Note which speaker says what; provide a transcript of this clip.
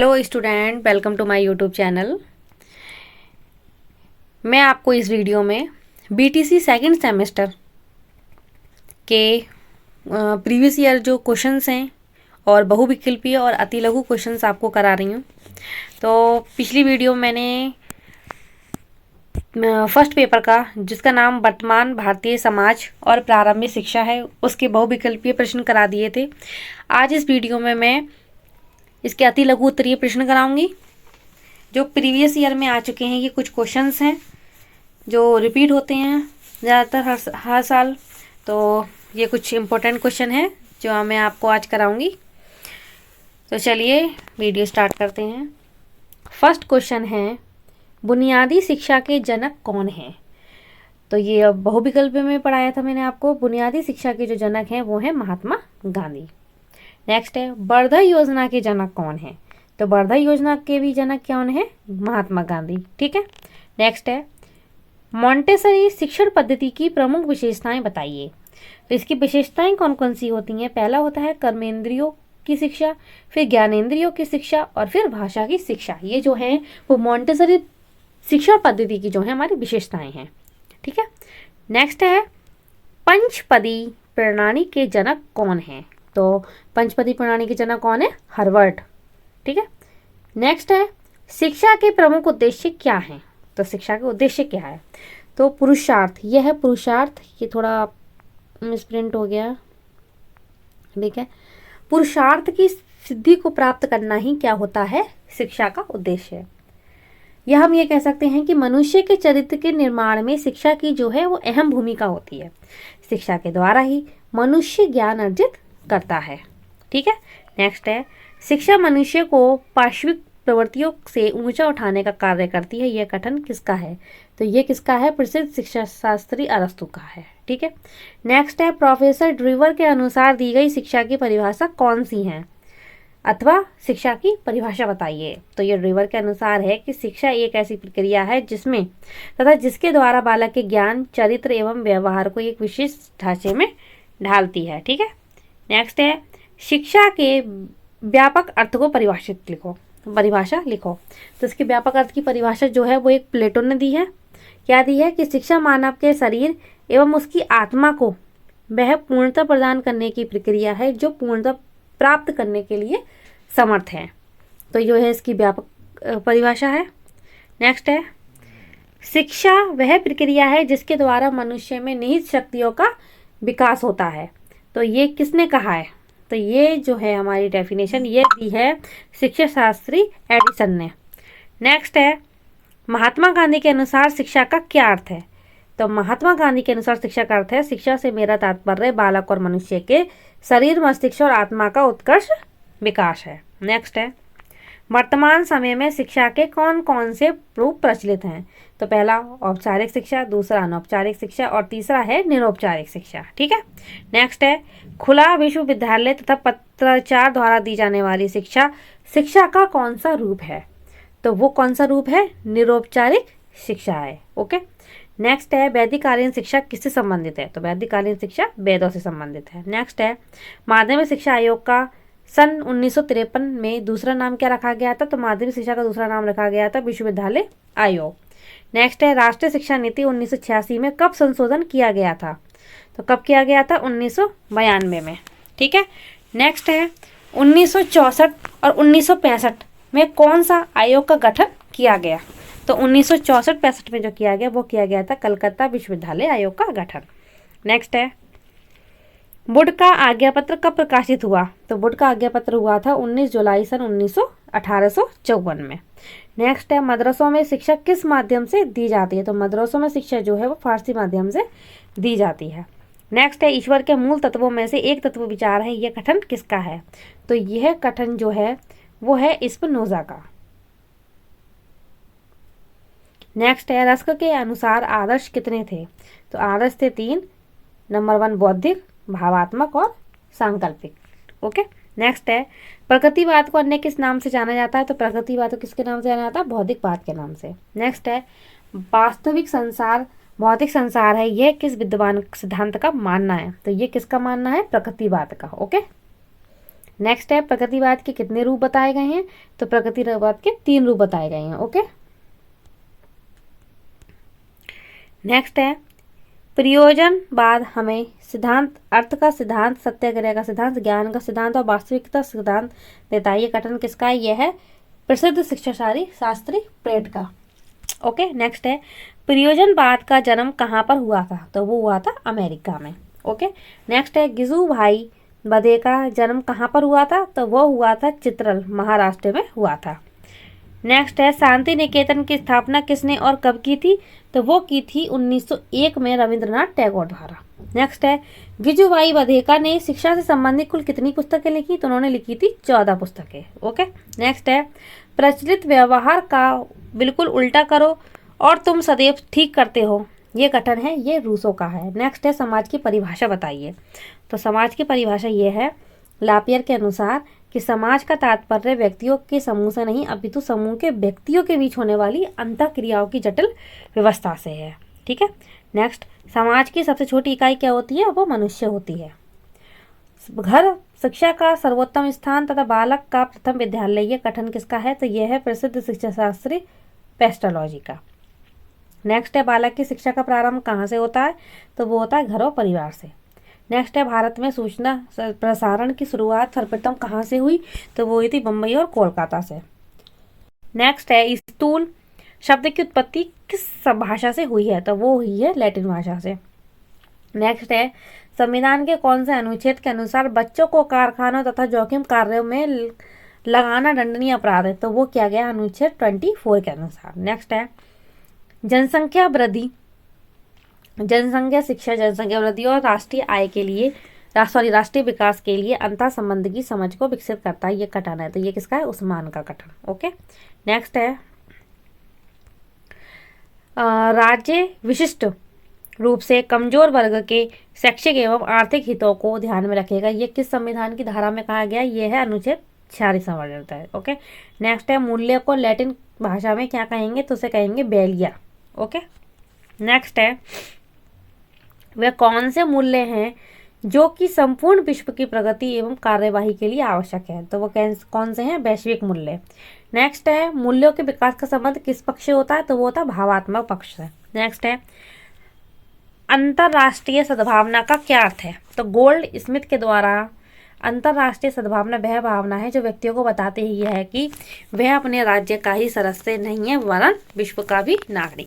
Speaker 1: Hello student, welcome to my YouTube channel. मैं आपको इस वीडियो में बीटीसी सेकंड सेमेस्टर के प्रीवियस ईयर जो क्वेश्चंस हैं और बहुविकल्पीय और अति लघु क्वेश्चंस आपको करा रही हूँ। तो पिछली वीडियो मैंने फर्स्ट पेपर का, जिसका नाम वर्तमान भारतीय समाज और प्रारंभिक शिक्षा है, उसके बहुविकल्पीय प्रश्न करा दिए थे। आज इस वीडियो में मैं इसके अति लघु उत्तरीय प्रश्न कराऊंगी जो प्रीवियस ईयर में आ चुके हैं। ये कुछ क्वेश्चंस हैं जो रिपीट होते हैं ज़्यादातर हर साल। तो ये कुछ इम्पोर्टेंट क्वेश्चन है जो मैं आपको आज कराऊंगी। तो चलिए वीडियो स्टार्ट करते हैं। फर्स्ट क्वेश्चन है, बुनियादी शिक्षा के जनक कौन हैं? तो ये अब बहुविकल्प में पढ़ाया था मैंने आपको। बुनियादी शिक्षा के जो जनक हैं वो हैं महात्मा गांधी। नेक्स्ट है, वर्धा योजना के जनक कौन है? तो वर्धा योजना के भी जनक कौन है? महात्मा गांधी। ठीक है। नेक्स्ट है, मॉन्टेसरी शिक्षण पद्धति की प्रमुख विशेषताएं बताइए। तो इसकी विशेषताएं कौन कौन सी होती हैं? पहला होता है कर्मेंद्रियों की शिक्षा, फिर ज्ञानेंद्रियों की शिक्षा और फिर भाषा की शिक्षा। ये जो है वो मॉन्टेसरी शिक्षण पद्धति की जो है हमारी विशेषताएं हैं। ठीक है। नेक्स्ट है, पंचपदी प्रणाली के जनक कौन है? तो पंचपदी प्रणाली के जनक कौन है? हार्वर्ड। ठीक है। नेक्स्ट है, शिक्षा के प्रमुख उद्देश्य क्या हैं? तो शिक्षा के उद्देश्य क्या है? तो पुरुषार्थ, यह है पुरुषार्थ। ये थोड़ा मिसप्रिंट हो गया। ठीक है। पुरुषार्थ की सिद्धि को प्राप्त करना ही क्या होता है? शिक्षा का उद्देश्य है। यह हम ये कह सकते हैं कि मनुष्य के चरित्र के निर्माण में शिक्षा की जो है वो अहम भूमिका होती है। शिक्षा के द्वारा ही मनुष्य ज्ञान अर्जित करता है। ठीक है। नेक्स्ट है, शिक्षा मनुष्य को पार्श्विक प्रवृत्तियों से ऊंचा उठाने का कार्य करती है। यह कथन किसका है? तो ये किसका है? प्रसिद्ध शिक्षा शास्त्री अरस्तु का है। ठीक है। नेक्स्ट है, प्रोफेसर ड्रीवर के अनुसार दी गई शिक्षा की परिभाषा कौन सी है? अथवा शिक्षा की परिभाषा बताइए। तो ये ड्रीवर के अनुसार है कि शिक्षा एक ऐसी प्रक्रिया है जिसमें तथा जिसके द्वारा बालक के ज्ञान, चरित्र एवं व्यवहार को एक विशेष ढांचे में ढालती है। ठीक है। नेक्स्ट है, शिक्षा के व्यापक अर्थ को परिभाषा लिखो। तो इसके व्यापक अर्थ की परिभाषा जो है वो एक प्लेटो ने दी है। क्या दी है? कि शिक्षा मानव के शरीर एवं उसकी आत्मा को वह पूर्णता प्रदान करने की प्रक्रिया है जो पूर्णता प्राप्त करने के लिए समर्थ है। तो जो है इसकी व्यापक परिभाषा है। नेक्स्ट है, शिक्षा वह प्रक्रिया है जिसके द्वारा मनुष्य में निहित शक्तियों का विकास होता है। तो ये किसने कहा है? तो ये जो है हमारी डेफिनेशन ये दी है शिक्षा शास्त्री एडिसन ने। नेक्स्ट है, महात्मा गांधी के अनुसार शिक्षा का क्या अर्थ है? तो महात्मा गांधी के अनुसार शिक्षा का अर्थ है, शिक्षा से मेरा तात्पर्य बालक और मनुष्य के शरीर, मस्तिष्क और आत्मा का उत्कर्ष विकास है। नेक्स्ट है, वर्तमान समय में शिक्षा के कौन कौन से रूप प्रचलित हैं? तो पहला औपचारिक शिक्षा, दूसरा अनौपचारिक शिक्षा और तीसरा है निरौपचारिक शिक्षा। ठीक है। नेक्स्ट है, खुला विश्वविद्यालय तथा पत्राचार द्वारा दी जाने वाली शिक्षा शिक्षा का कौन सा रूप है? तो वो कौन सा रूप है? निरौपचारिक शिक्षा है। ओके। नेक्स्ट है, वैदिककालीन शिक्षा किससे संबंधित है? तो वैदिककालीन शिक्षा वेदों से संबंधित है। नेक्स्ट है, माध्यमिक शिक्षा आयोग का सन 1953 में दूसरा नाम क्या रखा गया था? तो माध्यमिक शिक्षा का दूसरा नाम रखा गया था विश्वविद्यालय आयोग। नेक्स्ट है, राष्ट्रीय शिक्षा नीति 1986 में कब संशोधन किया गया था? तो कब किया गया था? 1992 में। ठीक है। नेक्स्ट है, 1964 और 1965 में कौन सा आयोग का गठन किया गया? तो 1964-65 में जो किया गया वो किया गया था कलकत्ता विश्वविद्यालय आयोग का गठन। नेक्स्ट है, वुड का आज्ञापत्र कब प्रकाशित हुआ? तो वुड का आज्ञापत्र हुआ था 19 जुलाई सन 1854 में। नेक्स्ट है, मदरसों में शिक्षा किस माध्यम से दी जाती है? तो मदरसों में शिक्षा जो है वो फारसी माध्यम से दी जाती है। नेक्स्ट है, ईश्वर के मूल तत्वों में से एक तत्व विचार है, यह कथन किसका है? तो यह कथन जो है वो है स्पिनोजा का। नेक्स्ट है, रस्क के अनुसार आदर्श कितने थे? तो आदर्श थे 3। नंबर 1 बौद्धिक, भावात्मक और सांकल्पिक। ओके। नेक्स्ट है, प्रकृतिवाद को अन्य किस नाम से जाना जाता है? तो प्रकृतिवाद को किसके नाम से जाना जाता है? भौतिकवाद के नाम से। नेक्स्ट है, वास्तविक संसार भौतिक संसार है, यह किस विद्वान सिद्धांत का मानना है? तो ये किसका मानना है? प्रकृतिवाद का। ओके। नेक्स्ट है प्रगतिवाद के कितने रूप बताए गए हैं, तो प्रगतिवाद के 3 रूप बताए गए हैं। ओके, नेक्स्ट है प्रयोजनवाद हमें सिद्धांत, अर्थ का सिद्धांत, सत्याग्रह का सिद्धांत, ज्ञान का सिद्धांत और वास्तविकता सिद्धांत देता है। ये कथन किसका है? यह है प्रसिद्ध शिक्षाशास्त्री शास्त्री प्लेट का। ओके, नेक्स्ट है प्रयोजनवाद का जन्म कहाँ पर हुआ था, तो वो हुआ था अमेरिका में। ओके, नेक्स्ट है गिजुभाई बधे का जन्म कहाँ पर हुआ था, तो वो हुआ था चित्रल महाराष्ट्र में हुआ था। नेक्स्ट है शांति निकेतन की स्थापना किसने और कब की थी, तो वो की थी 1901 में रविंद्रनाथ टैगोर द्वारा। नेक्स्ट है गिजुभाई बधेका ने शिक्षा से संबंधित कुल कितनी पुस्तकें लिखी, तो उन्होंने लिखी थी 14 पुस्तकें। ओके, नेक्स्ट है प्रचलित व्यवहार का बिल्कुल उल्टा करो और तुम सदैव ठीक करते हो, ये कथन है, ये रूसो का है। नेक्स्ट है समाज की परिभाषा बताइए, तो समाज की परिभाषा ये है लापियर के अनुसार कि समाज का तात्पर्य व्यक्तियों के समूह से नहीं अपितु समूह के व्यक्तियों के बीच होने वाली अंतःक्रियाओं की जटिल व्यवस्था से है। ठीक है, नेक्स्ट समाज की सबसे छोटी इकाई क्या होती है, वो मनुष्य होती है। घर शिक्षा का सर्वोत्तम स्थान तथा बालक का प्रथम विद्यालय, ये कथन किसका है, तो यह है प्रसिद्ध शिक्षाशास्त्री पेस्टोलॉजी का। नेक्स्ट है बालक की शिक्षा का प्रारंभ कहाँ से होता है, तो वो होता है घर और परिवार से। नेक्स्ट है भारत में सूचना प्रसारण की शुरुआत सर्वप्रथम कहाँ से हुई, तो वो हुई थी बम्बई और कोलकाता से। नेक्स्ट है स्थूल शब्द की उत्पत्ति किस भाषा से हुई है, तो वो हुई है लैटिन भाषा से। नेक्स्ट है संविधान के कौन से अनुच्छेद के अनुसार बच्चों को कारखानों तथा जोखिम कार्यों में लगाना दंडनीय अपराध है, तो वो किया गया अनुच्छेद 24 के अनुसार। नेक्स्ट है जनसंख्या वृद्धि, जनसंख्या शिक्षा, जनसंख्या वृद्धि और राष्ट्रीय आय के लिए राष्ट्रीय विकास के लिए अंतर संबंध की समझ को विकसित करता है, ये कथन है, तो ये किसका है, उस्मान का कथन। ओके, नेक्स्ट है राज्य विशिष्ट रूप से कमजोर वर्ग के शैक्षिक एवं आर्थिक हितों को ध्यान में रखेगा, ये किस संविधान की धारा में कहा गया, ये है अनुच्छेद 46 संवर्णित है। ओके, नेक्स्ट है मूल्य को लैटिन भाषा में क्या कहेंगे, तो उसे कहेंगे वैल्यूया। ओके, नेक्स्ट है वे कौन से मूल्य हैं जो कि संपूर्ण विश्व की प्रगति एवं कार्यवाही के लिए आवश्यक है, तो वो कौन से हैं, वैश्विक मूल्य। नेक्स्ट है मूल्यों के विकास का संबंध किस पक्ष से होता है, तो वो होता है भावात्मक पक्ष से। नेक्स्ट है अंतरराष्ट्रीय सद्भावना का क्या अर्थ है, तो गोल्ड स्मिथ के द्वारा अंतरराष्ट्रीय सद्भावना वह भावना है जो व्यक्तियों को बताते ही है कि वह अपने राज्य का ही सदस्य नहीं है वरन विश्व का भी नागरिक।